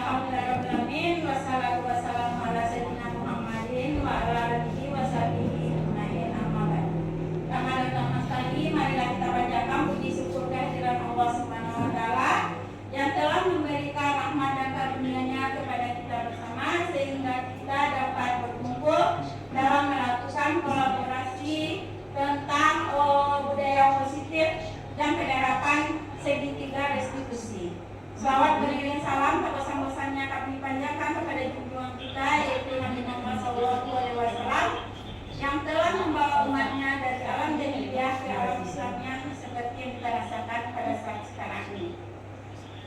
Alhamdulillahirobbilalamin. Wassalatu wassalamu ala sayyidina Muhammadin wa ala alihi wa sahbihi ajmain. Amma ba'd. Ramadan Nasta'in, marilah kita panjatkan puji syukur kehadiran Allah Subhanahu wa taala yang telah memberikan rahmat dan karunia-Nya kepada kita bersama sehingga kita dapat berkumpul dalam melakukan kolaborasi tentang budaya positif dan penerapan segitiga restitusi. Salawat beriring salam tak bosan-bosannya kami panjatkan kepada junjungan kita yaitu Nabi Muhammad SAW yang telah membawa umatnya dari alam jahiliyah ke alam Islamnya seperti yang kita rasakan pada saat sekarang ini.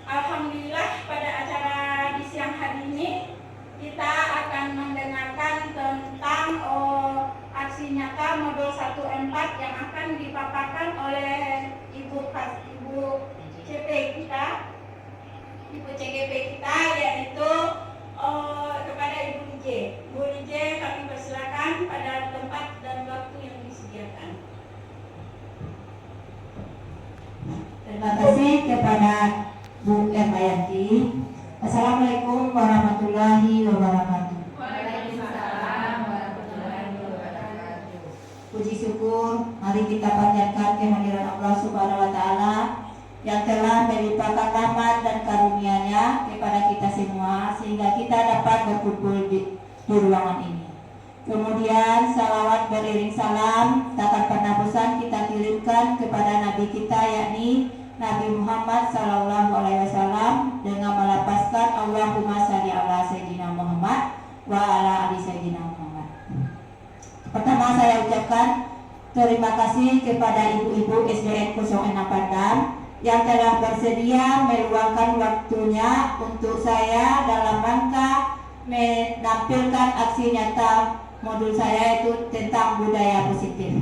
Alhamdulillah, pada acara di siang hari ini kita akan mendengarkan tentang aksi nyata modul 1M4 yang akan dipaparkan oleh Ibu CGP kita yaitu kepada Ibu DJ. Bu DJ, kami persilakan pada tempat dan waktu yang disediakan. Terima kasih kepada Bu Ermayanti. Assalamualaikum warahmatullahi wabarakatuh. Waalaikumsalam warahmatullahi wabarakatuh. Puji syukur mari kita panjatkan kehadiran Allah Subhanahu wa taala yang telah melimpahkan rahmat dan karunia-Nya kepada kita semua sehingga kita dapat berkumpul di ruangan ini. Kemudian salawat beriring salam takkan pernah bosan kita kirimkan kepada Nabi kita yakni Nabi Muhammad SAW dengan melapaskan Allahumma shalli ala Sayyidina Muhammad wa ala ali Sayyidina Muhammad. Pertama saya ucapkan terima kasih kepada ibu-ibu SDN 06 Padang yang telah bersedia meluangkan waktunya untuk saya dalam rangka menampilkan aksi nyata modul saya itu tentang budaya positif.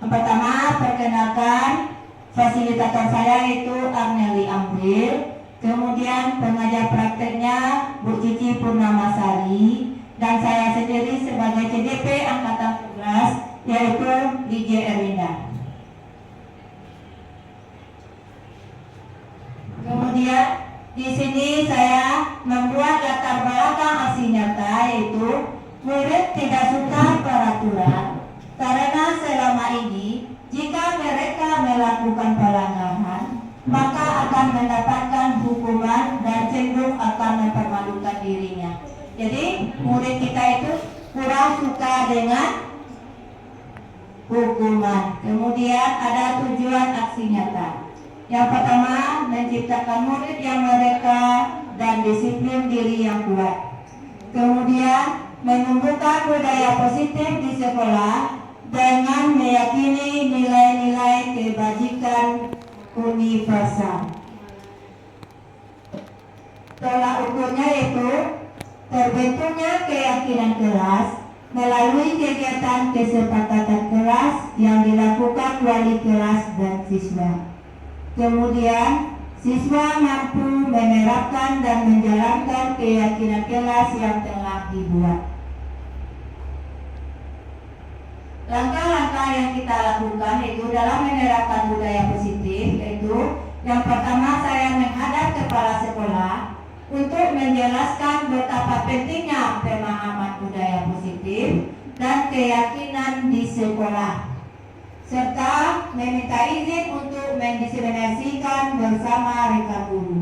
Yang pertama, perkenalkan fasilitator saya itu Arneli Amril, kemudian pengajar prakteknya Bu Cici Purnamasari, dan saya sendiri sebagai CDP Angkatan 11 yaitu DJ Erwinda. Kemudian di sini saya membuat latar belakang aksi nyata yaitu murid tidak suka peraturan karena selama ini jika mereka melakukan pelanggaran maka akan mendapatkan hukuman dan cenderung akan mempermalukan dirinya. Jadi murid kita itu kurang suka dengan hukuman. Kemudian ada tujuan aksi nyata. Yang pertama, menciptakan murid yang mereka dan disiplin diri yang kuat. Kemudian menumbuhkan budaya positif di sekolah dengan meyakini nilai-nilai kebajikan universal. Tolak ukurnya itu terbentuknya keyakinan kelas melalui kegiatan kesepakatan kelas yang dilakukan wali kelas dan siswa. Kemudian siswa mampu menerapkan dan menjalankan keyakinan kelas yang telah dibuat. Langkah-langkah yang kita lakukan itu dalam menerapkan budaya positif yaitu yang pertama saya menghadap kepala sekolah untuk menjelaskan betapa pentingnya pemahaman budaya positif dan keyakinan di sekolah, serta meminta izin untuk mendiseminasikan bersama rekan guru.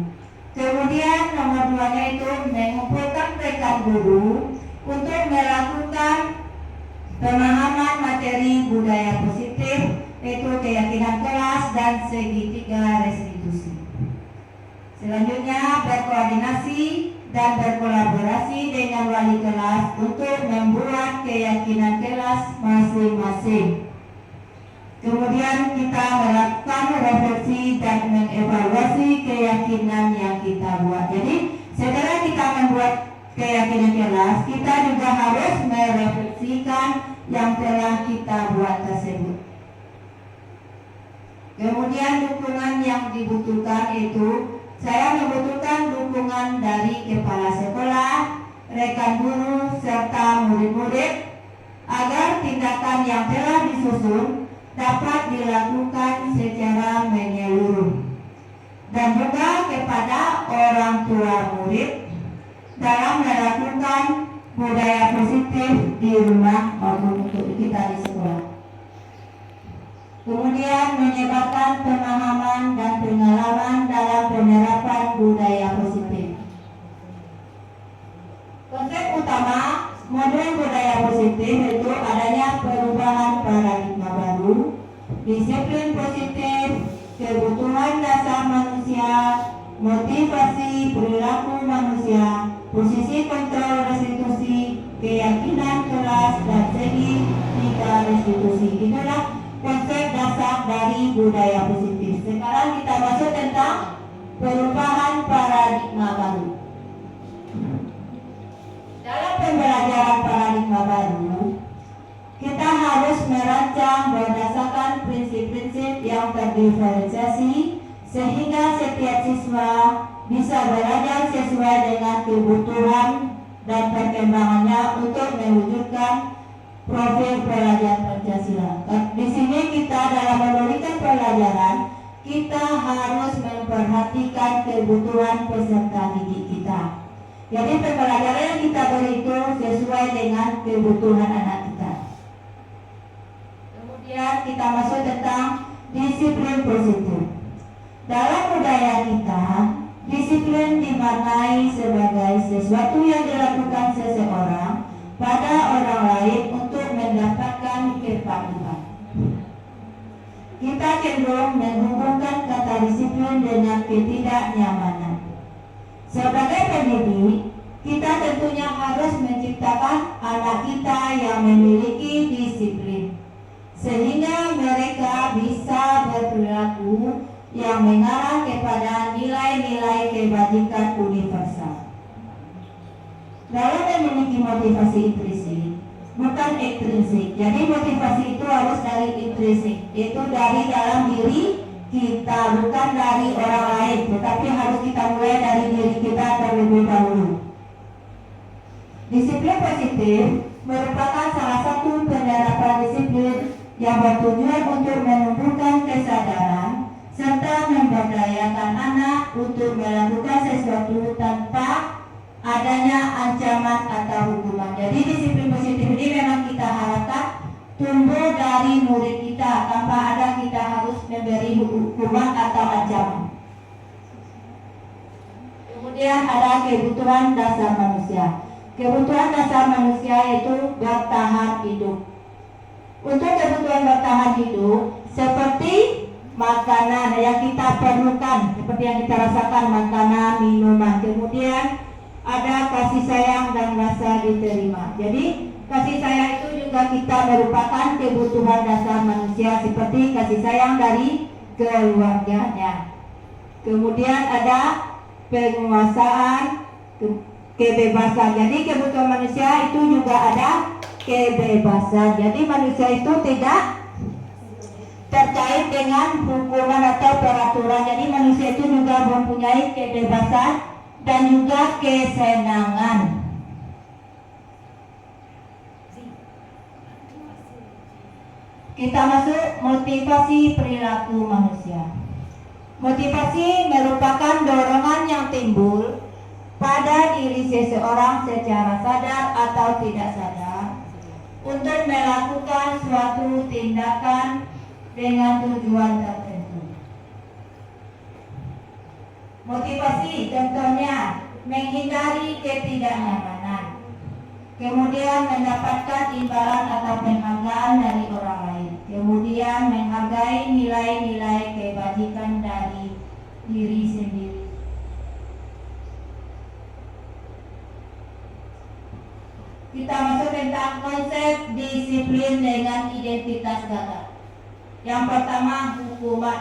Kemudian nomor 2-nya itu mengumpulkan rekan guru untuk melakukan pemahaman materi budaya positif yaitu keyakinan kelas dan segitiga restitusi. Selanjutnya berkoordinasi dan berkolaborasi dengan wali kelas untuk membuat keyakinan kelas masing-masing. Kemudian kita melakukan refleksi dan mengevaluasi keyakinan yang kita buat. Jadi setelah kita membuat keyakinan kelas, kita juga harus merefleksikan yang telah kita buat tersebut. Kemudian dukungan yang dibutuhkan itu saya membutuhkan dukungan dari kepala sekolah, rekan guru, serta murid-murid agar tindakan yang telah disusun dapat dilakukan secara menyeluruh, dan juga kepada orang tua murid dalam melakukan budaya positif di rumah maupun untuk kita di sekolah. Kemudian menyebarkan pemahaman dan pengalaman dalam penerapan budaya positif. Konsep utama model budaya positif itu adanya perubahan paradigma baru, disiplin positif, kebutuhan dasar manusia, motivasi perilaku manusia, posisi kontrol restitusi, keyakinan kelas, dan segitiga restitusi. Itulah konsep dasar dari budaya positif. Sekarang kita masuk tentang perubahan paradigma baru. Dalam pembelajaran paradigma baru, kita harus merancang berdasarkan prinsip-prinsip yang terdiferensiasi sehingga setiap siswa bisa belajar sesuai dengan kebutuhan dan perkembangannya untuk mewujudkan profil pelajar Pancasila. Di sini kita dalam memberikan pelajaran, kita harus memperhatikan kebutuhan peserta didik kita. Jadi pembelajaran yang kita beri itu sesuai dengan kebutuhan anak kita. Kemudian kita masuk tentang disiplin positif. Dalam budaya kita, disiplin dimaknai sebagai sesuatu yang dilakukan seseorang pada orang lain untuk mendapatkan kepatuhan. Kita cenderung menghubungkan kata disiplin dengan ketidaknyamanan. Sebagai pendidik, kita tentunya harus menciptakan anak kita yang memiliki disiplin, sehingga mereka bisa berperilaku yang mengarah kepada nilai-nilai kebajikan universal. Dalam memiliki motivasi intrinsik, bukan ekstrinsik. Jadi motivasi itu harus dari intrinsik, itu dari dalam diri kita, bukan dari orang lain, tetapi harus kita mulai dari diri kita terlebih dahulu. Disiplin positif merupakan salah satu penerapan disiplin yang bertujuan untuk menumbuhkan kesadaran serta memberdayakan anak untuk melakukan sesuatu tanpa adanya ancaman atau hukuman. Jadi disiplin positif ini memang kita harapkan tumbuh dari murid kita tanpa ada kita harus memberi hukuman atau ancaman. Kemudian ada kebutuhan dasar manusia. Kebutuhan dasar manusia itu bertahan hidup. Untuk kebutuhan bertahan hidup seperti makanan yang kita perlukan, seperti yang kita rasakan, makanan, minuman. Kemudian ada kasih sayang dan rasa diterima. Jadi kasih sayang itu juga kita merupakan kebutuhan dasar manusia, seperti kasih sayang dari keluarganya. Kemudian ada penguasaan, kebebasan. Jadi kebutuhan manusia itu juga ada kebebasan. Jadi manusia itu tidak terkait dengan hukuman atau peraturan. Jadi manusia itu juga mempunyai kebebasan dan juga kesenangan. Kita masuk motivasi perilaku manusia. Motivasi merupakan dorongan yang timbul pada diri seseorang secara sadar atau tidak sadar untuk melakukan suatu tindakan dengan tujuan tertentu. Motivasi contohnya menghindari ketidaknyamanan, kemudian mendapatkan imbalan atau penghargaan dari orang lain, kemudian menghargai nilai-nilai kebajikan dari diri sendiri. Kita masuk tentang konsep disiplin dengan identitas gagah. Yang pertama, hukuman.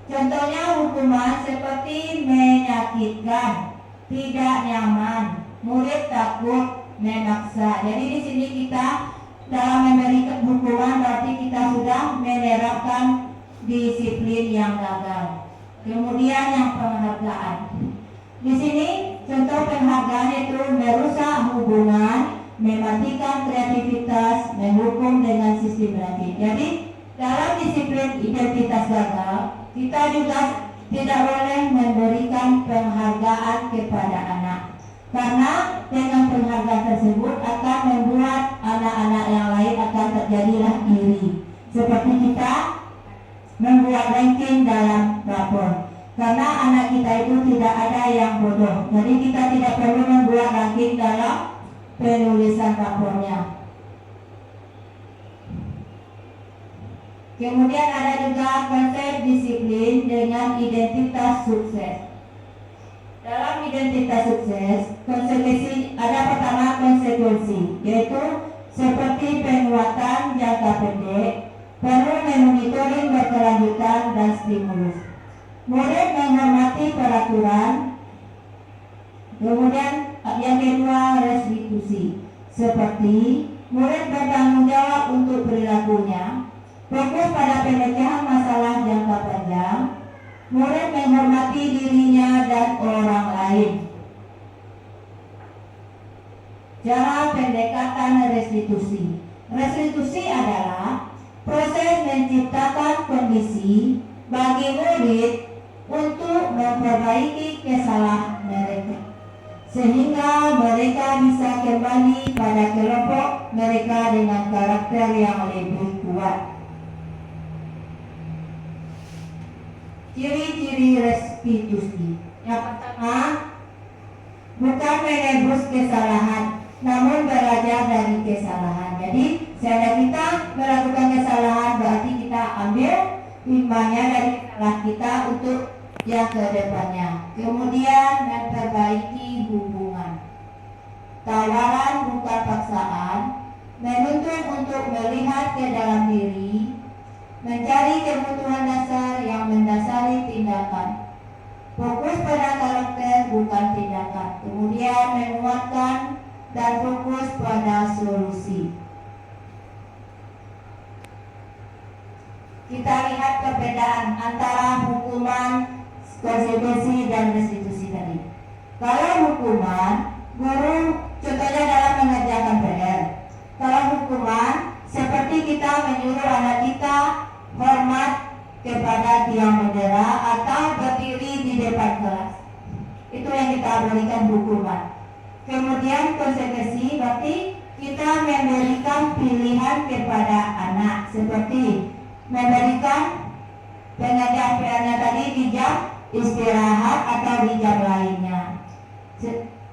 Contohnya hukuman seperti menyakitkan, tidak nyaman, murid takut, memaksa. Jadi di sini kita dalam memberikan hukuman berarti kita sudah menerapkan disiplin yang gagal. Kemudian yang penghargaan. Di sini contoh penghargaan itu merusak hubungan, mematikan kreativitas, menghukum dengan sistematik. Jadi Dalam disiplin identitas gagal, kita juga tidak boleh memberikan penghargaan kepada anak. Karena dengan penghargaan tersebut akan membuat anak-anak yang lain akan terjadilah iri. Seperti kita membuat ranking dalam rapor. Karena anak kita itu tidak ada yang bodoh. Jadi kita tidak perlu membuat ranking dalam penulisan rapornya. Kemudian ada juga konsep disiplin dengan identitas sukses. Dalam identitas sukses, konsekuensi ada pertama konsekuensi, yaitu seperti penguatan jangka pendek, perlu memonitoring berkelanjutan dan stimulus. Murid menghormati peraturan. Kemudian yang kedua restitusi, seperti murid bertanggung jawab untuk perilakunya, fokus pada pemecahan masalah jangka panjang, murid menghormati dirinya dan orang lain. Cara pendekatan restitusi. Restitusi adalah proses menciptakan kondisi bagi murid untuk memperbaiki kesalahan mereka, sehingga mereka bisa kembali pada kelompok mereka dengan karakter yang lebih kuat. Ciri-ciri restitusi. Yang pertama, bukan menebus kesalahan, namun belajar dari kesalahan. Jadi, seandainya kita melakukan kesalahan, berarti kita ambil hikmahnya dari kesalahan kita untuk yang kedepannya. Kemudian, memperbaiki hubungan. Tawaran bukan paksaan, menuntut untuk melihat ke dalam diri, mencari kebutuhan dasar yang mendasari tindakan. Fokus pada karakter bukan tindakan. Kemudian menguatkan dan fokus pada solusi. Kita lihat perbedaan antara hukuman, konsekuensi, dan restitusi tadi. Kalau hukuman, guru contohnya dalam mengerjakan PR. Kalau hukuman, seperti kita menyuruh anak kita hormat kepada tiang bendera atau berdiri di depan kelas. Itu yang kita berikan hukuman. Kemudian konsekuensi berarti kita memberikan pilihan kepada anak, seperti memberikan pengerjaan PR-nya tadi di jam istirahat atau di jam lainnya.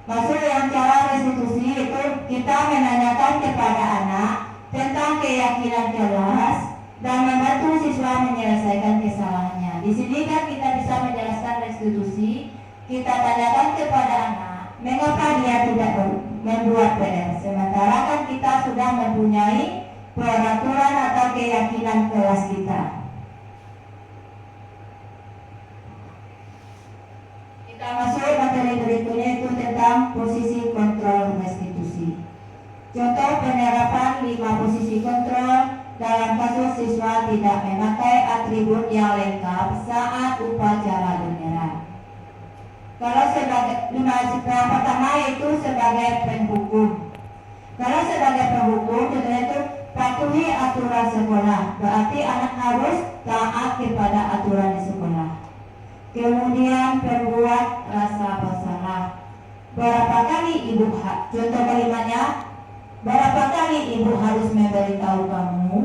Maksud yang cara restitusi itu kita menanyakan kepada anak tentang keyakinan kelas dan membantu siswa menyelesaikan kesalahannya. Di sini kan kita bisa menjelaskan restitusi. Kita tanyakan kepada anak, mengapa dia tidak membuat PR, sementara kan kita sudah mempunyai peraturan atau keyakinan kelas kita. Kita masuk materi berikutnya, itu tentang posisi kontrol restitusi. Contoh penerapan 5 posisi kontrol dalam kasus siswa tidak memakai atribut yang lengkap saat upacara bendera. Kalau sebagai yang pertama itu sebagai penghukum. Kalau sebagai penghukum, contohnya itu patuhi aturan sekolah. Berarti anak harus taat kepada aturan di sekolah. Kemudian pembuat rasa bersalah. Berapa kali ibu contoh kalimatnya, berapa kali ibu harus memberitahu kamu,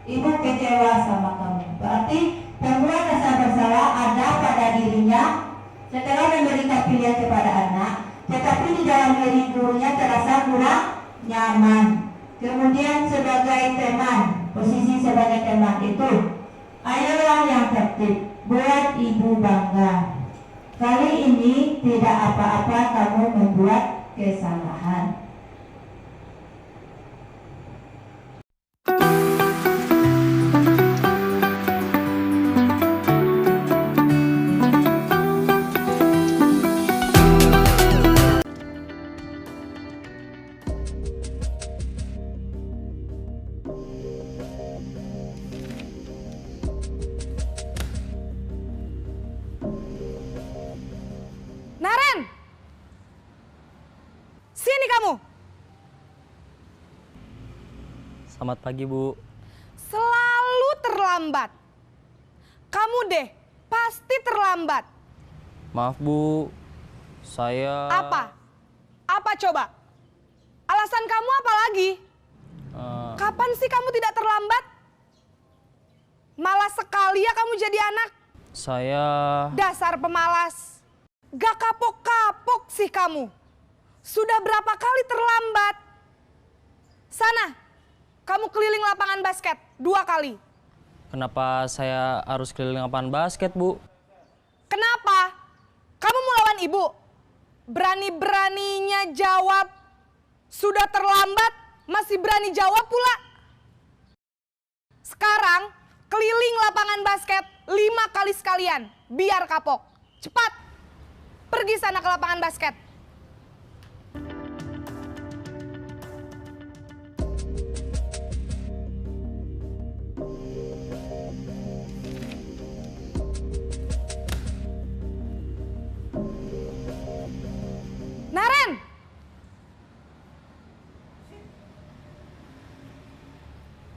ibu kecewa sama kamu. Berarti pembuat rasa bersalah ada pada dirinya setelah memberikan pilihan kepada anak, tetapi di dalam diri gurunya terasa kurang nyaman. Kemudian sebagai teman, posisi sebagai teman itu, ayolah yang tertib, buat ibu bangga. Kali ini tidak apa-apa kamu membuat kesalahan. Naren! Sini kamu! Selamat pagi, Bu. Selalu terlambat. terlambat. Kamu deh, pasti terlambat. Maaf Bu, saya... Apa? Apa coba? Alasan kamu apa lagi? Kapan sih kamu tidak terlambat? Malas sekali ya kamu jadi anak. Saya... Dasar pemalas. Gak kapok-kapok sih kamu. Sudah berapa kali terlambat? Sana, kamu keliling lapangan basket 2 kali. Kenapa saya harus keliling lapangan basket, Bu? Kenapa? Kamu mau lawan ibu? Berani-beraninya jawab. Sudah terlambat, masih berani jawab pula. Sekarang, keliling lapangan basket 5 kali sekalian. Biar kapok. Cepat. Pergi sana ke lapangan basket. Naren!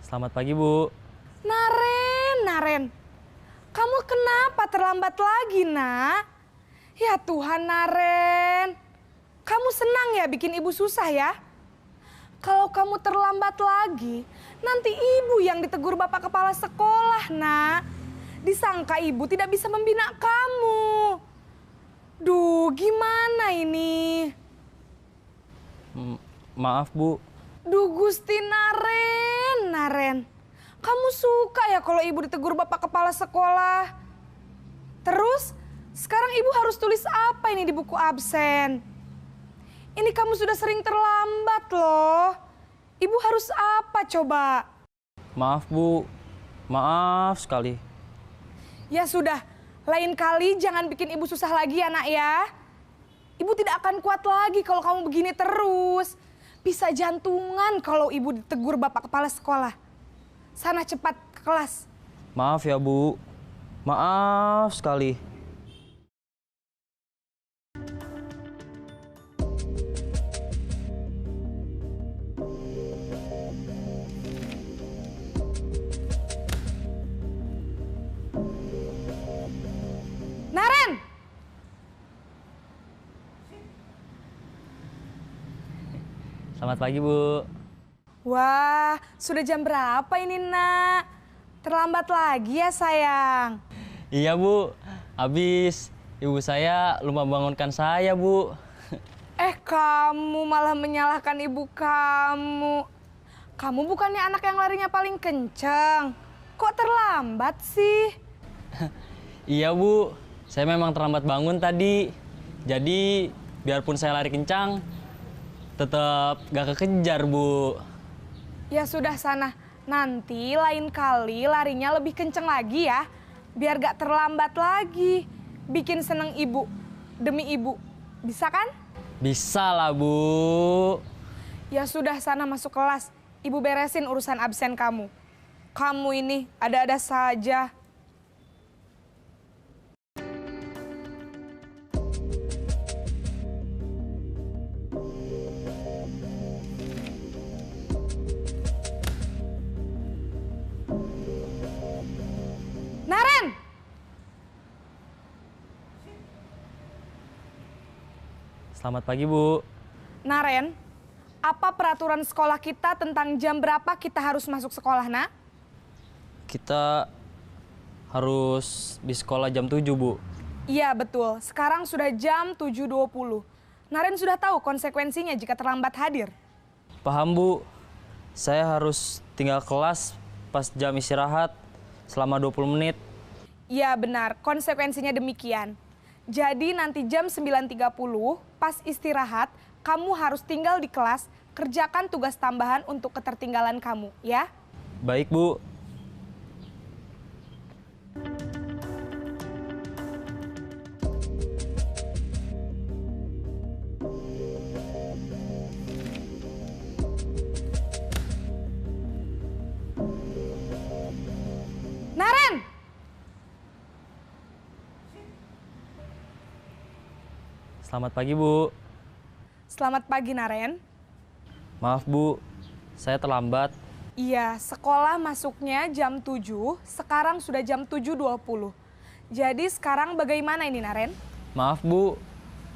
Selamat pagi, Bu. Naren. Kamu kenapa terlambat lagi, nak? Ya Tuhan, Naren. Kamu senang ya bikin ibu susah ya? Kalau kamu terlambat lagi, nanti ibu yang ditegur bapak kepala sekolah, nak. Disangka ibu tidak bisa membina kamu. Duh, gimana ini? Maaf, Bu. Duh, Gusti Naren. Kamu suka ya kalau ibu ditegur bapak kepala sekolah? Terus, sekarang ibu harus tulis apa ini di buku absen? Ini kamu sudah sering terlambat loh. Ibu harus apa coba? Maaf, Bu. Maaf sekali. Ya sudah, lain kali jangan bikin ibu susah lagi ya, nak ya. Ibu tidak akan kuat lagi kalau kamu begini terus. Bisa jantungan kalau ibu ditegur bapak kepala sekolah. Sana cepat ke kelas. Maaf ya, Bu. Maaf sekali. Naren! Selamat pagi, Bu. Wah, sudah jam berapa ini, nak? Terlambat lagi ya, sayang. Iya, Bu. Habis ibu saya lupa bangunkan saya, Bu. Kamu malah menyalahkan ibu kamu. Kamu bukannya anak yang larinya paling kenceng. Kok terlambat sih? Iya, Bu. Saya memang terlambat bangun tadi. Jadi, biarpun saya lari kencang, tetap gak kekejar, Bu. Ya sudah sana, nanti lain kali larinya lebih kenceng lagi ya. Biar gak terlambat lagi. Bikin seneng ibu, demi ibu. Bisa kan? Bisa lah, Bu. Ya sudah sana masuk kelas. Ibu beresin urusan absen kamu. Kamu ini ada-ada saja. Naren! Selamat pagi, Bu. Naren, apa peraturan sekolah kita tentang jam berapa kita harus masuk sekolah, nak? Kita harus di sekolah jam 7, Bu. Iya, betul. Sekarang sudah jam 7.20. Naren sudah tahu konsekuensinya jika terlambat hadir. Paham, Bu. Saya harus tinggal kelas pas jam istirahat selama 20 menit. Iya, benar. Konsekuensinya demikian. Jadi nanti jam 9.30 pas istirahat, kamu harus tinggal di kelas, kerjakan tugas tambahan untuk ketertinggalan kamu, ya? Baik, Bu. Naren! Selamat pagi, Bu. Selamat pagi, Naren. Maaf, Bu. Saya terlambat. Iya, sekolah masuknya jam 7, sekarang sudah jam 7.20. Jadi sekarang bagaimana ini, Naren? Maaf Bu,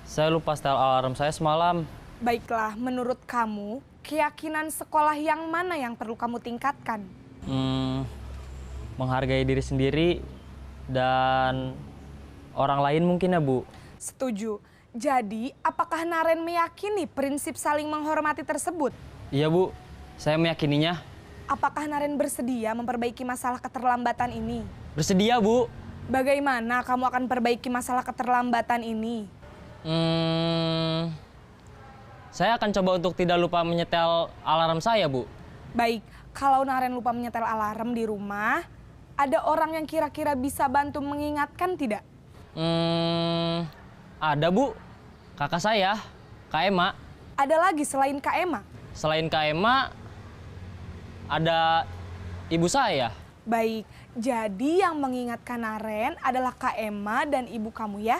saya lupa setel alarm saya semalam. Baiklah, menurut kamu, keyakinan sekolah yang mana yang perlu kamu tingkatkan? Menghargai diri sendiri dan orang lain mungkin ya Bu. Setuju. Jadi, apakah Naren meyakini prinsip saling menghormati tersebut? Iya Bu, saya meyakininya. Apakah Naren bersedia memperbaiki masalah keterlambatan ini? Bersedia Bu. Bagaimana kamu akan perbaiki masalah keterlambatan ini? Saya akan coba untuk tidak lupa menyetel alarm saya Bu. Baik, kalau Naren lupa menyetel alarm di rumah, ada orang yang kira-kira bisa bantu mengingatkan tidak? Ada Bu, kakak saya, Kak Ema. Ada lagi selain Kak Ema? Selain Kak Ema, ada ibu saya. Baik, jadi yang mengingatkan Naren adalah Kak Ema dan ibu kamu ya?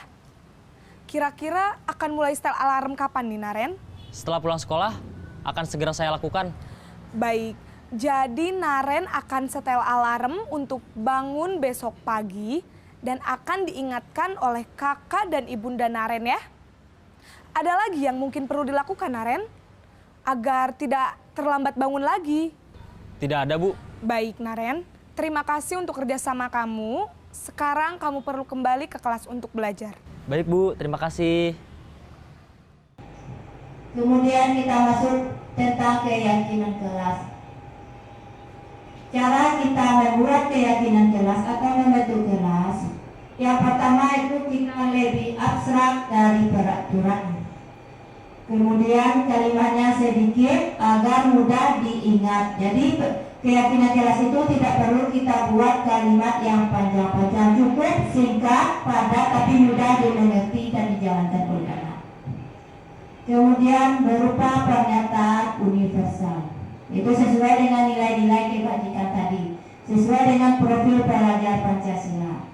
Kira-kira akan mulai setel alarm kapan nih Naren? Setelah pulang sekolah, akan segera saya lakukan. Baik, jadi Naren akan setel alarm untuk bangun besok pagi dan akan diingatkan oleh kakak dan ibunda Naren ya. Ada lagi yang mungkin perlu dilakukan Naren? Agar tidak terlambat bangun lagi. Tidak ada Bu. Baik Naren, terima kasih untuk kerjasama kamu. Sekarang kamu perlu kembali ke kelas untuk belajar. Baik Bu, terima kasih. Kemudian kita masuk tentang keyakinan kelas. Cara kita membuat keyakinan kelas atau membentuk kelas. Yang pertama itu kita lebih abstrak dari peraturan. Kemudian kalimatnya sedikit agar mudah diingat. Jadi keyakinan kelas itu tidak perlu kita buat kalimat yang panjang-panjang, cukup singkat, padat, tapi mudah dimengerti dan dijalankan oleh anak. Kemudian berupa pernyataan universal. Itu sesuai dengan nilai-nilai kebajikan tadi, sesuai dengan profil pelajar Pancasila.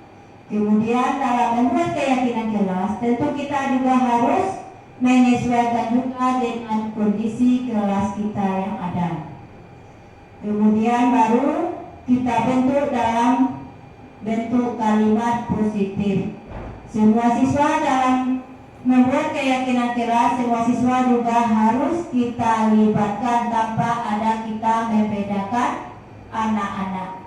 Kemudian dalam membuat keyakinan kelas, tentu kita juga harus menyesuaikan juga dengan kondisi kelas kita yang ada. Kemudian baru kita bentuk dalam bentuk kalimat positif. Semua siswa dalam membuat keyakinan kelas, semua siswa juga harus kita libatkan tanpa ada kita membedakan anak-anak.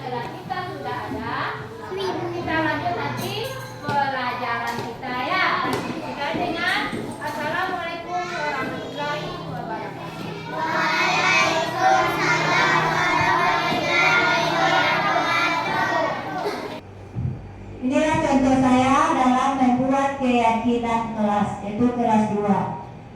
Setelah kita sudah ada, kita lanjut nanti pelajaran kita ya. Kita dengan Assalamualaikum warahmatullahi wabarakatuh. Inilah contoh saya dalam membuat keyakinan kelas, yaitu kelas 2.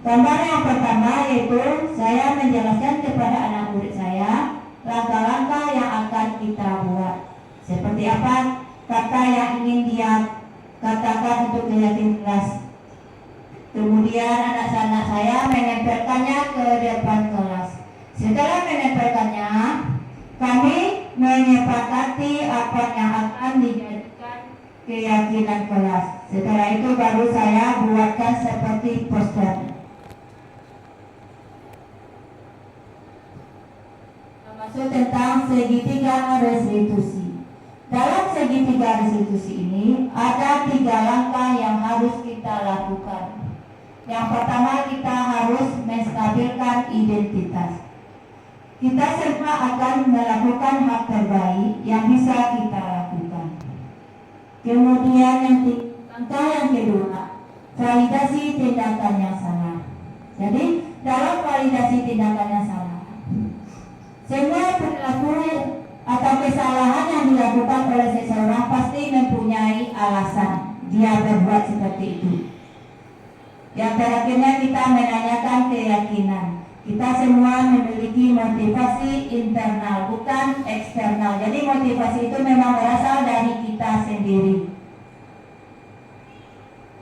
Gambar yang pertama yaitu saya menjelaskan kepada anak murid saya langkah-langkah yang akan kita buat. Seperti apa kata yang ingin dia katakan untuk keyakinan kelas. Kemudian anak-anak saya menempelkannya ke depan kelas. Setelah menempelkannya, kami menyepakati apa yang akan dijadikan keyakinan kelas. Setelah itu baru saya buatkan seperti poster. Termasuk tentang segitiga restitusi. Dalam segitiga restitusi ini ada 3 langkah yang harus kita lakukan. Yang pertama, kita harus menstabilkan identitas. Kita semua akan melakukan hal terbaik yang bisa kita lakukan. Kemudian langkah yang kedua, validasi tindakan yang salah. Jadi dalam validasi tindakan yang salah, semua perilaku atau kesalahan yang dilakukan oleh seseorang pasti mempunyai alasan dia berbuat seperti itu. Yang terakhirnya kita menanyakan keyakinan. Kita semua memiliki motivasi internal, bukan eksternal. Jadi motivasi itu memang berasal dari kita sendiri.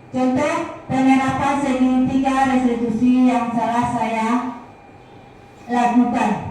Contoh penerapan segitiga restitusi yang salah saya lakukan.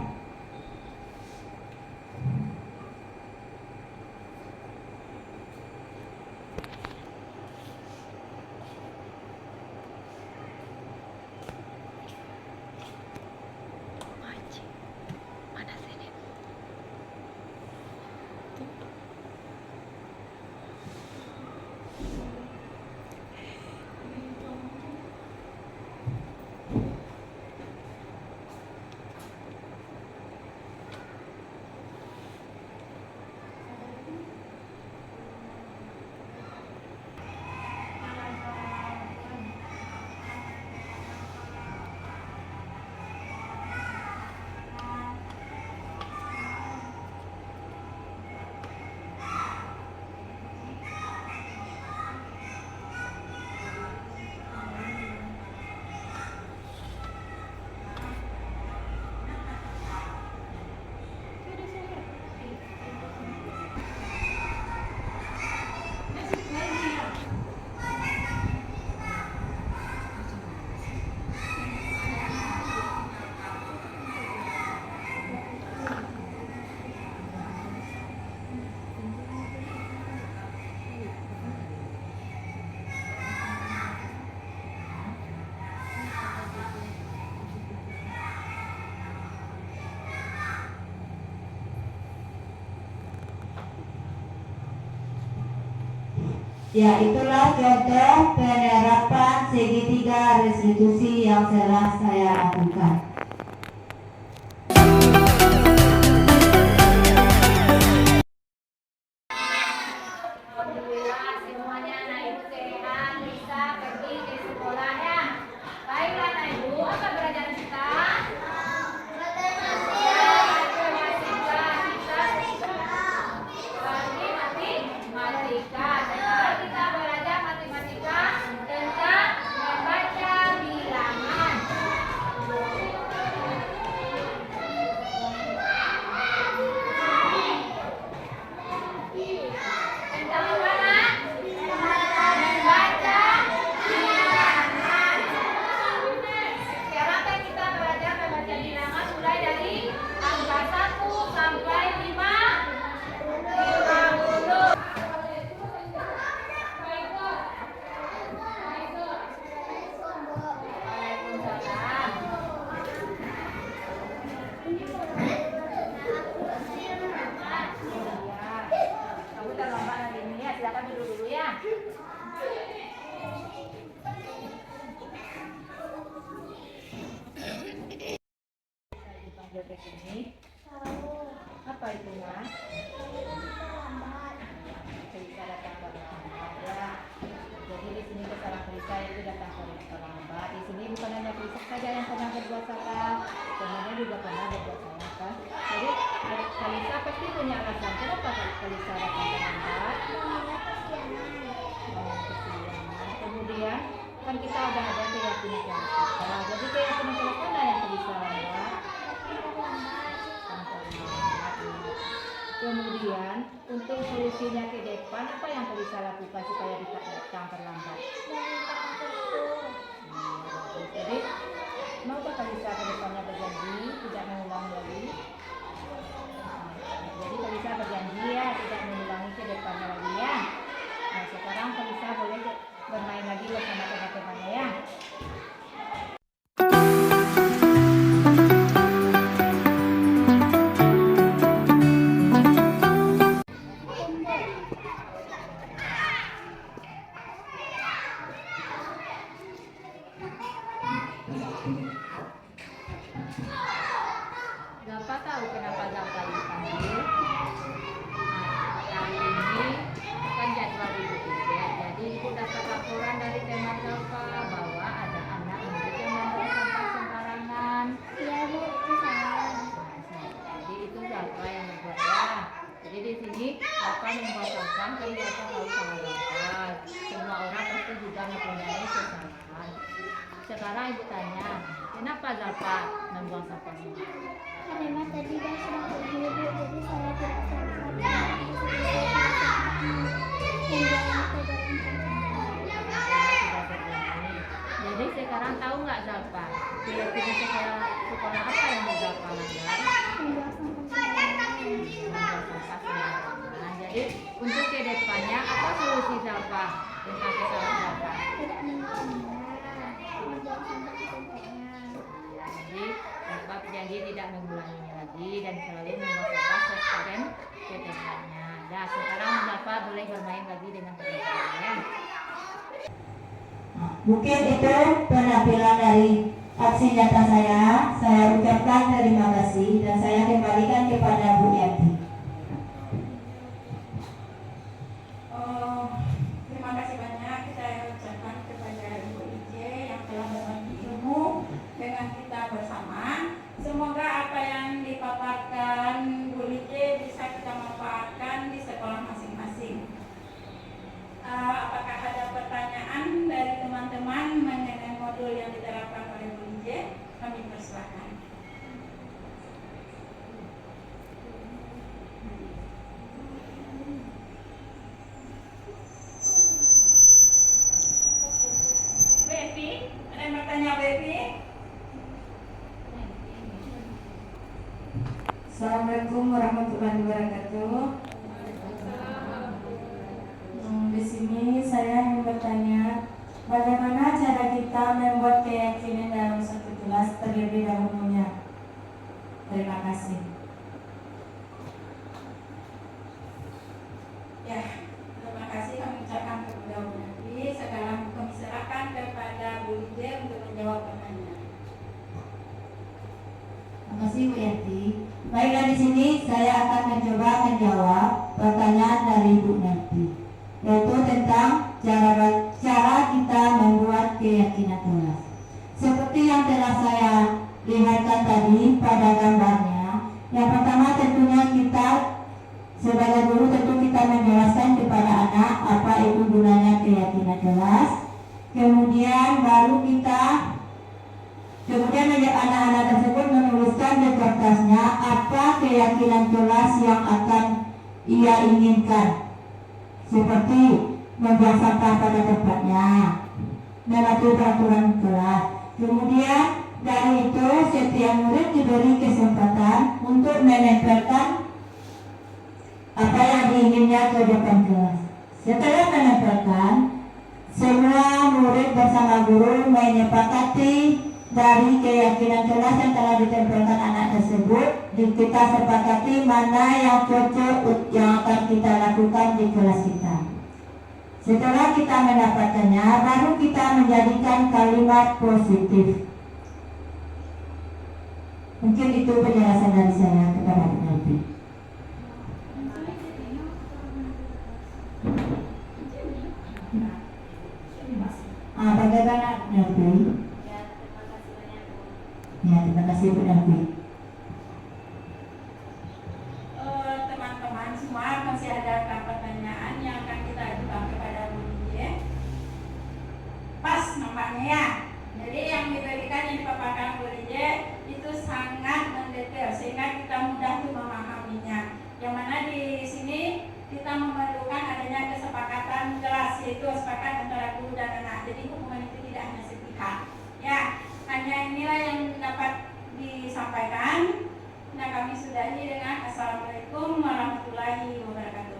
Ya, itulah contoh penerapan segitiga restitusi yang telah saya lakukan. Alhamdulillah semuanya anak ibu sehat, bisa pergi ke sekolah ya. Baiklah anak ibu, apa pelajaran kita? Matematika. Sekarang kita belajar matematika tentang membaca bilangan. Tentang apa nak? Membaca bilangan. Sekarang kan kita belajar membaca bilangan mulai dari angka 1 sampai 50. Kamu terlambat hari ini ya, silakan duduk dulu ya. Dipanggil ke sini. Apa itu, Mas? punya alasan kenapa Kalisa datang terlambat? Kemudian kan kita udah ada keyakinan kita. Jadi keyakinan kita mana yang Kalisa lambat? Kemudian untuk solusinya ke depan apa yang Kalisa lakukan supaya tidak datang terlambat? Jadi maukah Kalisa ke depannya berjanji tidak mengulang lagi? Jadi Kalisa berjanji ya tidak mengulangi ke depannya lagi ya. Nah sekarang Kalisa boleh bermain lagi bersama teman-temannya ya. Zalpa tahu kenapa Zalpa dipanggil? Kali ini kan jadwal ibu juga. Jadi ibu dapat laporan dari teman Zalpa bahwa ada anak murid yang membuang sampah sembarangan. Iya Bu, itu salah. Jadi itu Zalpa yang membuatnya. Jadi di sini Zalpa membuat sampah kan Zalpa tahu salah Zalpa. Semua orang pasti juga mempunyai kesalahan. Sekarang ibu tanya, kenapa Zalpa membuang sampah sembarangan? Karena tadi saya sudah pergi Bu, jadi saya tidak sempat. Jadi sekarang tahu nggak Zalpa? Kira-kira sekolah apa yang mau Zalpa langgar? Nah, jadi untuk kedepannya apa solusi Zalpa tentang kesalahan Zalpa? Tidak mengulanginya, membuang sampah di tempatnya. Jadi Zalpa berjanji tidak mengulanginya lagi dan selalu membuang sampah sesuai ke tempatnya. Nah sekarang Zalpa boleh bermain lagi dengan teman-temannya. Mungkin itu penampilan dari aksi nyata saya. Saya ucapkan terima kasih dan saya kembalikan kepada Bu Yanti. Terima kasih banyak kita ucapkan kepada Ibu Ije yang telah berbagi ilmu dengan kita bersama. Semoga apa yang dipaparkan Bu Ije bisa kita manfaatkan di sekolah masing-masing. Apakah ada pertanyaan dari teman-teman mengenai modul yang diterapkan oleh Bu Ije? Kami persilakan. Bepi, ada yang bertanya Bepi? Assalamualaikum warahmatullahi wabarakatuh. Di sini saya ingin bertanya, bagaimana cara kita membuat keyakinan dalam satu kelas terlebih dahulunya? Terima kasih. Ya, terima kasih kami ucapkan kepada Bu Yanti. Sekarang kami serahkan kepada Bu Ije untuk menjawab pertanyaan. Terima kasih Bu Yanti. Baiklah, di sini saya akan mencoba menjawab pertanyaan dari Bu Yanti, yaitu tentang cara kita membuat keyakinan kelas. Seperti yang telah saya lihatkan tadi pada gambarnya, yang pertama tentunya kita sebagai guru tentu kita menjelaskan kepada anak apa itu gunanya keyakinan kelas. Kemudian anak-anak tersebut menuliskan di kertasnya apa keyakinan kelas yang akan ia inginkan, seperti membuang sampah pada tempatnya, mematuhi peraturan kelas. Kemudian dari itu setiap murid diberi kesempatan untuk menempelkan apa yang diinginnya ke depan kelas. Setelah menempelkan, semua murid bersama guru menyepakati dari keyakinan kelas yang telah ditempelkan anak tersebut. Kita sepakati mana yang cocok yang akan kita lakukan di kelas kita. Setelah kita mendapatkannya, baru kita menjadikan kalimat positif. Mungkin itu penjelasan dari saya kepada Bu Yanti. Bagaimana Bu Yanti? Ya, terima kasih Bu Yanti. Teman-teman semuanya ya. Jadi yang diberikan yang dipaparkan Bu Lije itu sangat mendetail sehingga kita mudah tuh memahaminya. Yang mana di sini kita memerlukan adanya kesepakatan jelas, yaitu sepakat antara guru dan anak. Jadi hubungan itu tidak hanya sepihak. Ya, hanya inilah yang dapat disampaikan. Nah, kami sudahi dengan Assalamualaikum warahmatullahi wabarakatuh.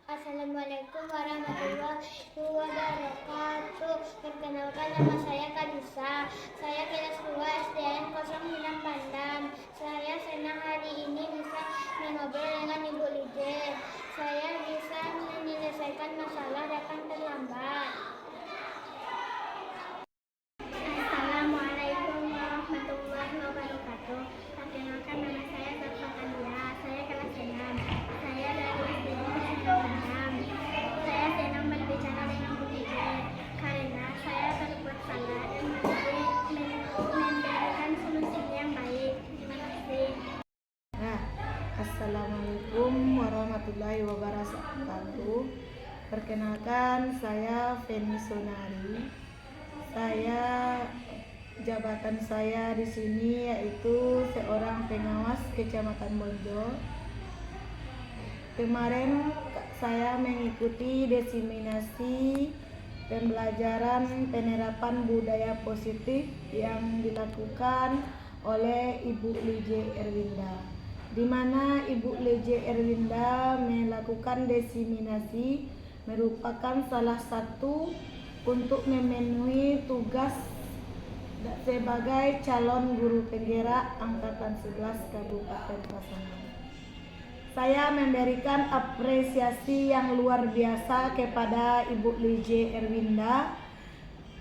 Assalamualaikum warahmatullahi wabarakatuh. Perkenalkan, nama saya Kadisa. Saya kelas 2 SDN 06 Bandang. Saya senang hari ini bisa mengobrol dengan Ibu Lije. Saya bisa menyelesaikan masalah datang terlambat. Assalamualaikum warahmatullahi wabarakatuh. Perkenalkan, nama saya Zarfatalia. Saya kelas 6. Saya dari SDN 06 Bandang. Saya senang berbicara dengan Bu Lije karena saya berbuat salah dan memberikan solusi yang baik. Terima kasih. Nah, Assalamualaikum warahmatullahi wabarakatuh. Perkenalkan, saya Feni Sonari. Jabatan saya di sini yaitu seorang pengawas Kecamatan Bonjol. Kemarin saya mengikuti diseminasi pembelajaran penerapan budaya positif yang dilakukan oleh Ibu Lije Erwinda, di mana Ibu Lije Erwinda melakukan diseminasi merupakan salah satu untuk memenuhi tugas sebagai calon guru penggerak Angkatan 11 Kabupaten Pasaman. Saya memberikan apresiasi yang luar biasa kepada Ibu Lije Erwinda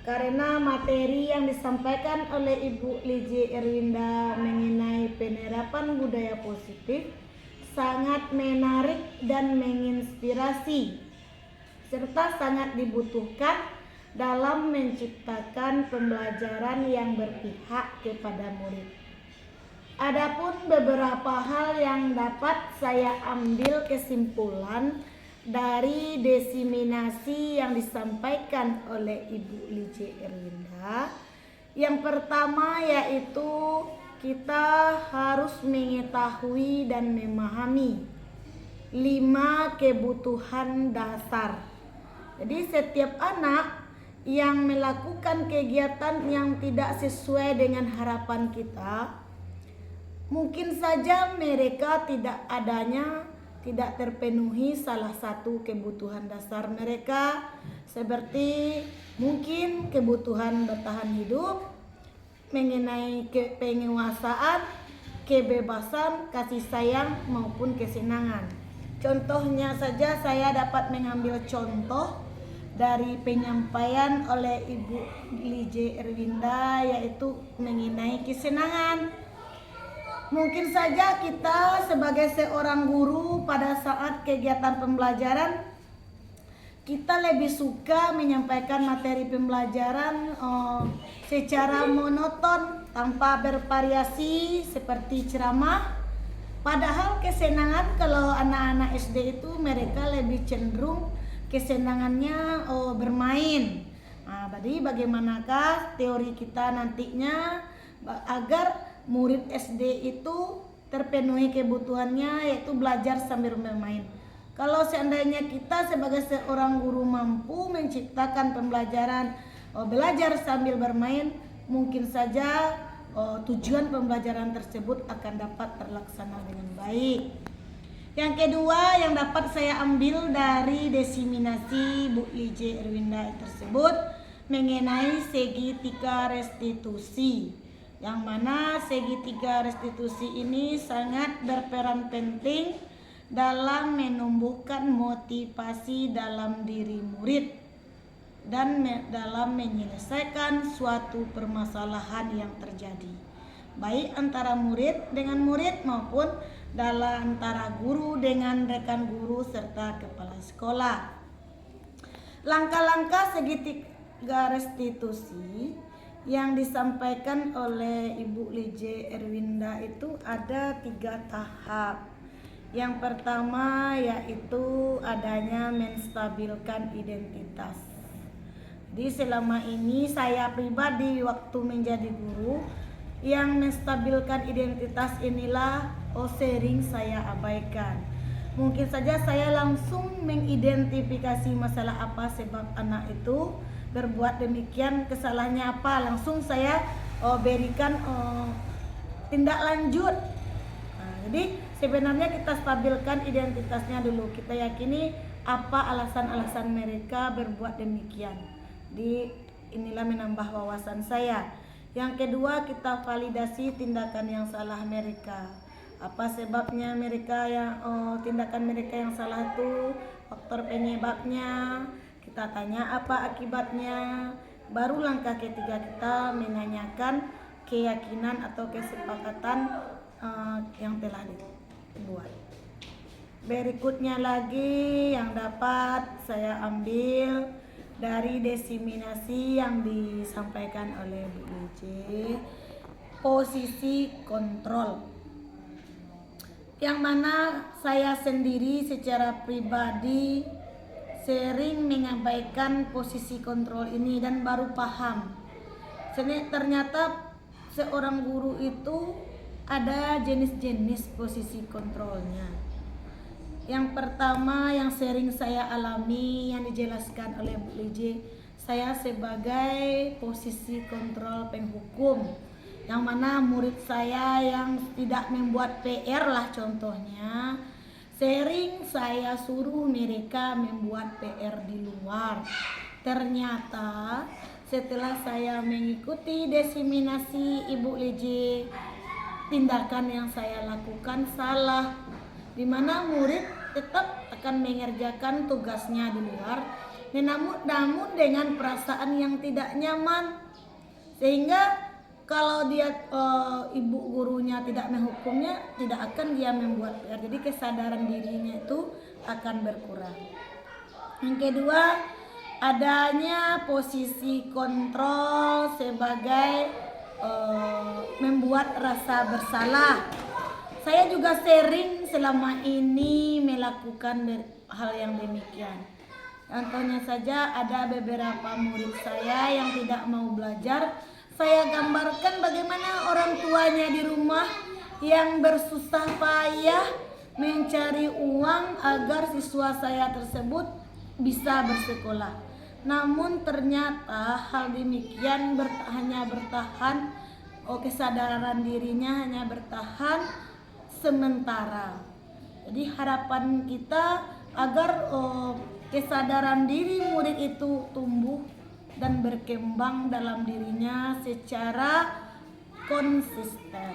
karena materi yang disampaikan oleh Ibu Lije Erwinda mengenai penerapan budaya positif sangat menarik dan menginspirasi serta sangat dibutuhkan dalam menciptakan pembelajaran yang berpihak kepada murid. Adapun beberapa hal yang dapat saya ambil kesimpulan dari diseminasi yang disampaikan oleh Ibu Lije Erwinda. Yang pertama yaitu kita harus mengetahui dan memahami 5 kebutuhan dasar. Jadi setiap anak yang melakukan kegiatan yang tidak sesuai dengan harapan kita, mungkin saja mereka tidak terpenuhi salah satu kebutuhan dasar mereka, seperti mungkin kebutuhan bertahan hidup, mengenai penguasaan, kebebasan, kasih sayang maupun kesenangan. Contohnya saja saya dapat mengambil contoh dari penyampaian oleh Ibu Lije Erwinda yaitu mengenai kesenangan. Mungkin saja kita sebagai seorang guru pada saat kegiatan pembelajaran kita lebih suka menyampaikan materi pembelajaran secara monoton tanpa bervariasi seperti ceramah. Padahal kesenangan kalau anak-anak SD itu mereka lebih cenderung kesenangannya bermain. Nah, jadi bagaimanakah teori kita nantinya agar murid SD itu terpenuhi kebutuhannya yaitu belajar sambil bermain. Kalau seandainya kita sebagai seorang guru mampu menciptakan pembelajaran belajar sambil bermain, mungkin saja tujuan pembelajaran tersebut akan dapat terlaksana dengan baik. Yang kedua yang dapat saya ambil dari diseminasi Bu Lije Erwinda tersebut mengenai segitiga restitusi, yang mana segitiga restitusi ini sangat berperan penting dalam menumbuhkan motivasi dalam diri murid dan dalam menyelesaikan suatu permasalahan yang terjadi, baik antara murid dengan murid maupun dalam antara guru dengan rekan guru serta kepala sekolah. Langkah-langkah segitiga restitusi yang disampaikan oleh Ibu Lije Erwinda itu ada 3 tahap. Yang pertama yaitu adanya menstabilkan identitas. Jadi selama ini saya pribadi waktu menjadi guru yang menstabilkan identitas inilah sering saya abaikan. Mungkin saja saya langsung mengidentifikasi masalah apa sebab anak itu berbuat demikian, kesalahannya apa, langsung saya berikan tindak lanjut. Nah, jadi sebenarnya kita stabilkan identitasnya dulu, kita yakini apa alasan-alasan mereka berbuat demikian. Di inilah menambah wawasan saya. Yang kedua, kita validasi tindakan yang salah mereka. Apa sebabnya mereka yang tindakan mereka yang salah itu, faktor penyebabnya. Kita tanya apa akibatnya. Baru langkah ketiga kita menanyakan keyakinan atau kesepakatan yang telah dibuat. Berikutnya lagi yang dapat saya ambil dari diseminasi yang disampaikan oleh Bu Lije, posisi kontrol. Yang mana saya sendiri secara pribadi sering mengabaikan posisi kontrol ini dan baru paham. Ternyata seorang guru itu ada jenis-jenis posisi kontrolnya. Yang pertama yang sering saya alami yang dijelaskan oleh Bu Lije, saya sebagai posisi kontrol penghukum. Yang mana murid saya yang tidak membuat PR lah contohnya, sering saya suruh mereka membuat PR di luar. Ternyata setelah saya mengikuti diseminasi Ibu Lije, tindakan yang saya lakukan salah, di mana murid tetap akan mengerjakan tugasnya di luar, namun dengan perasaan yang tidak nyaman, sehingga kalau dia ibu gurunya tidak menghukumnya, tidak akan dia membuat PR. Jadi kesadaran dirinya itu akan berkurang. Yang kedua, adanya posisi kontrol sebagai membuat rasa bersalah. Saya juga sering selama ini melakukan hal yang demikian. Contohnya saja ada beberapa murid saya yang tidak mau belajar. Saya gambarkan bagaimana orang tuanya di rumah yang bersusah payah mencari uang agar siswa saya tersebut bisa bersekolah. Namun ternyata hal demikian hanya bertahan, kesadaran dirinya hanya bertahan sementara. Jadi harapan kita agar kesadaran diri murid itu tumbuh dan berkembang dalam dirinya secara konsisten.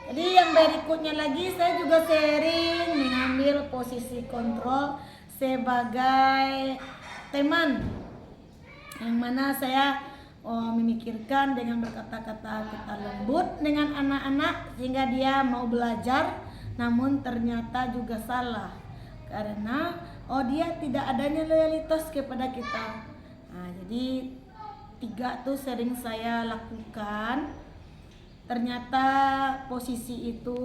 Jadi yang berikutnya lagi, saya juga sering mengambil posisi kontrol sebagai teman, yang mana saya memikirkan dengan berkata-kata lembut dengan anak-anak sehingga dia mau belajar, namun ternyata juga salah karena dia tidak adanya loyalitas kepada kita. Nah, jadi 3 tuh sering saya lakukan. Ternyata posisi itu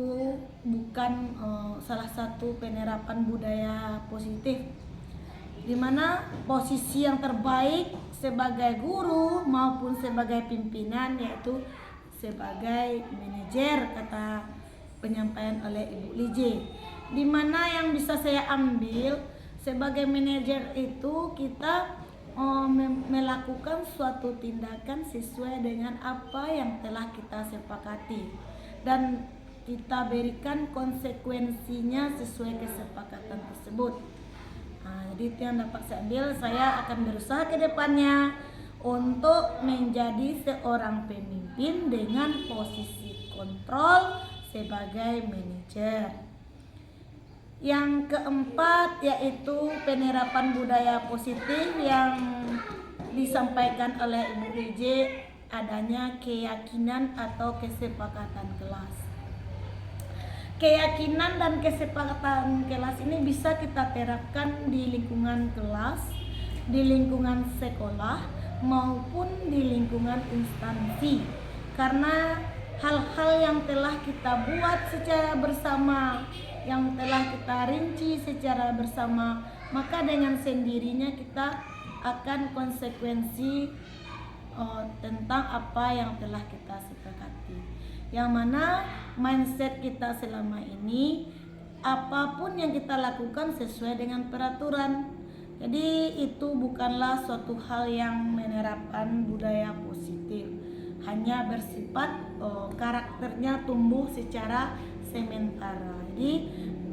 bukan salah satu penerapan budaya positif, di mana posisi yang terbaik sebagai guru maupun sebagai pimpinan yaitu sebagai manajer, kata penyampaian oleh Ibu Lije. Di mana yang bisa saya ambil sebagai manajer itu kita melakukan suatu tindakan sesuai dengan apa yang telah kita sepakati dan kita berikan konsekuensinya sesuai kesepakatan tersebut. Nah, jadi itu yang dapat saya ambil. Saya akan berusaha ke depannya untuk menjadi seorang pemimpin dengan posisi kontrol sebagai manajer. Yang keempat yaitu penerapan budaya positif yang disampaikan oleh Ibu Lije, adanya keyakinan atau kesepakatan kelas. Keyakinan dan kesepakatan kelas ini bisa kita terapkan di lingkungan kelas, di lingkungan sekolah maupun di lingkungan instansi. Karena hal-hal yang telah kita buat secara bersama, yang telah kita rinci secara bersama, maka dengan sendirinya kita akan konsekuensi tentang apa yang telah kita sepakati. Yang mana mindset kita selama ini, apapun yang kita lakukan sesuai dengan peraturan. Jadi itu bukanlah suatu hal yang menerapkan budaya positif, hanya bersifat karakternya tumbuh secara sementara. Jadi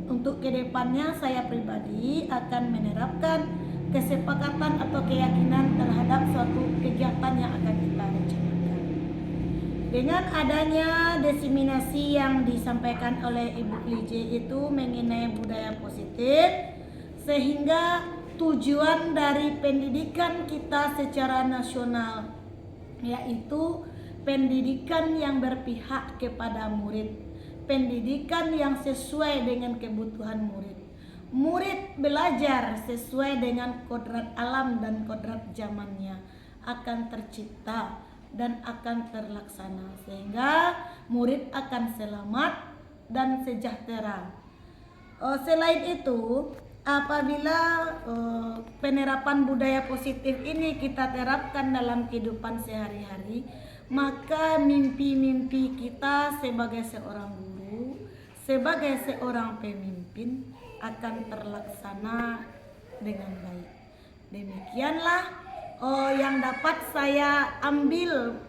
untuk kedepannya saya pribadi akan menerapkan kesepakatan atau keyakinan terhadap suatu kegiatan yang akan kita rencanakan. Dengan adanya diseminasi yang disampaikan oleh Ibu Lije itu mengenai budaya positif, sehingga tujuan dari pendidikan kita secara nasional yaitu pendidikan yang berpihak kepada murid, pendidikan yang sesuai dengan kebutuhan murid. Murid belajar sesuai dengan kodrat alam dan kodrat zamannya akan tercipta dan akan terlaksana, sehingga murid akan selamat dan sejahtera. Selain itu, apabila penerapan budaya positif ini kita terapkan dalam kehidupan sehari-hari, maka mimpi-mimpi kita sebagai seorang guru, sebagai seorang pemimpin akan terlaksana dengan baik. Demikianlah yang dapat saya ambil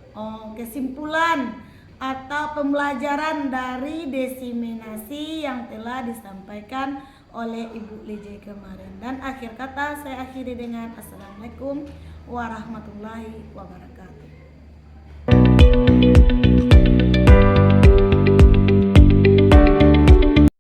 kesimpulan atau pembelajaran dari diseminasi yang telah disampaikan oleh Ibu Lije kemarin. Dan akhir kata saya akhiri dengan Assalamualaikum warahmatullahi wabarakatuh.